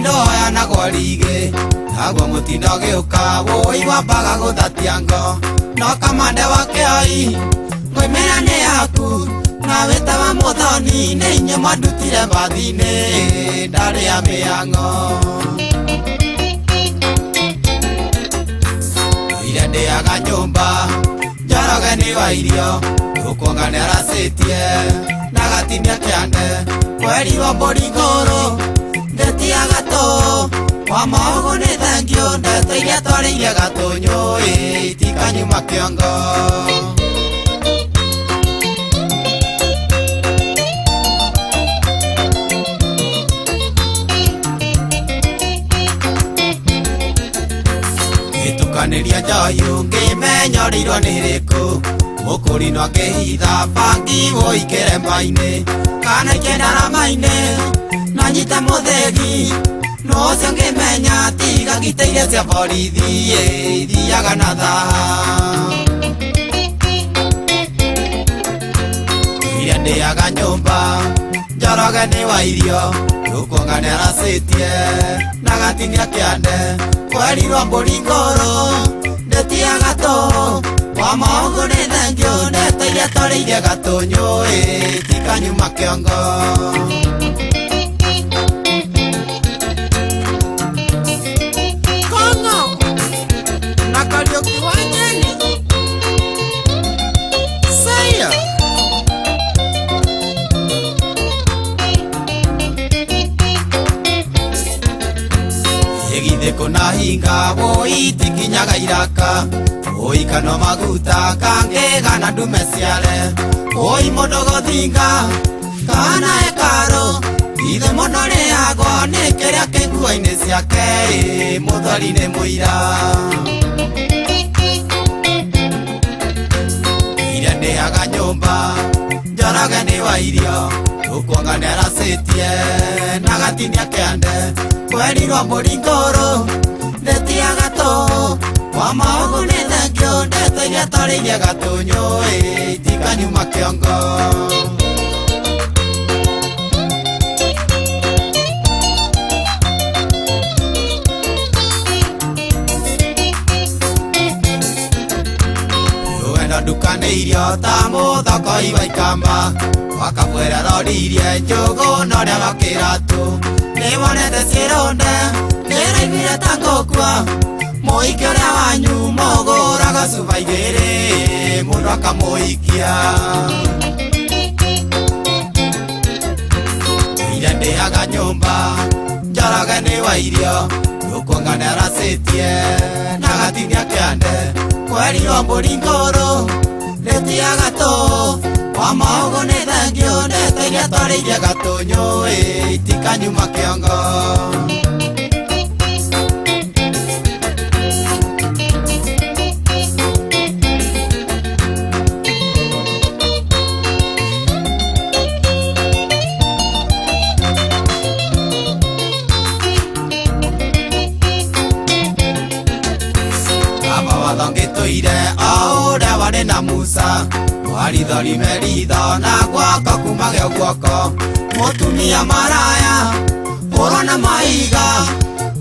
ndoya na gwarige naguo mutindo giuka woi wambaga guthatiango no kamande wake ai ngoimera ni yaku na wetawa muthoni ni inyo mandutire bathini ndari ya miango ire ndiaga nyumba Njoroge ni wa irio gukuonga ni aracitie na gatinia kiande kweri wa Mboringuru ndetiaga tu wa maogo ni thengio ndeteire twariire gatunyu itikanyuma kiongo Gitukanĩria njoyu ngĩmenyoreirwo nĩ rĩkũ mũkũri no ngĩhitha bangi woi kĩremba-inĩ kana ikĩndarama-inĩ na nyite mũthĩgi no ũcio ngĩmenya tiga ngitĩire cia borithi ithiaga na thaa ire ndĩaga nyũmba Njoroge nĩ wa irio gukuonga nĩ aracitie na gatinia kĩande kweri wa Mboringuru ndetiaga tu wa maogo ni thengio ndeteire twariire gatunyu itikanyuma kiongo Kongo na Kariuki wa Nyeni Saya Egitheko na hinga woi tikinyaga iraka woi kano maguta kangega na ndume ciare woi mũndũ gũthinga kana ekaro ithe mũno rĩagwo nĩ kĩrĩa kĩ nguo-inĩ ciake mũthori nĩ mũira ire ndĩaga nyũmba Njoroge nĩ wa irio gukuonga nĩ aracitie na gatinia kĩande kweri wa Mboringuru ndetiaga tu wa maogo ni thengio ndeteire twariire gatunyu itikanyuma kiongo rũgendo ndukanĩirio ta mũthoko wa Ikamba wakabwera roririe njũgũ na ũrĩa wa kĩratũ nĩwonete ciĩrũnde nĩraiguire ta ngũkua mũhiki ũrĩa wanyu mũgũraga cuba igĩrĩ mũndũ akamũhikia ire ndĩaga nyũmba Njoroge nĩ wa irio gukuonga nĩ aracitie na gatinia kĩande kweri wa Mboringuru ndetiaga tu wa maogo ni thengio ndeteire twariire gatunyu itikanyuma kiongo ngĩtũire o ũrĩa warĩ na Musa warithori meritho na guoko kumagĩa guoko mũtumia maraya hũrwo na maiga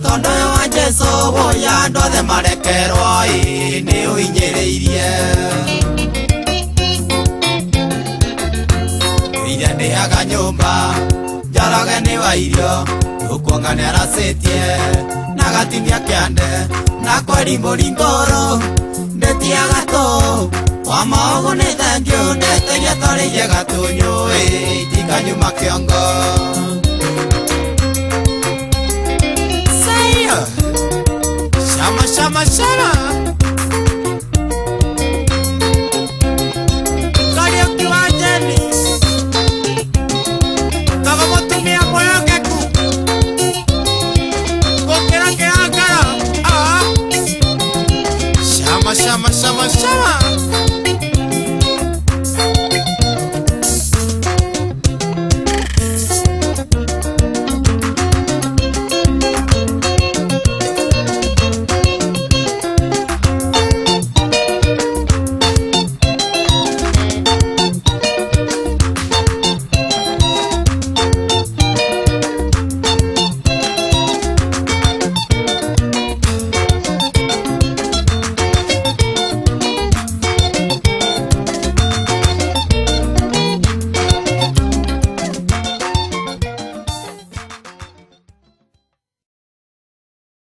tondũ ũyũ wa Jesũ woya andũ othe marekerwo nĩ ũhinyĩrĩirie ire ndĩaga nyũmba Njoroge nĩ wa irio gukuonga nĩ aracitie na gatinia kĩande na kweri Mboringuru ndetiaga tu wa maogo ni thengio ndeteire twariire gatunyu itikanyuma kiongo Saya Shama shama shama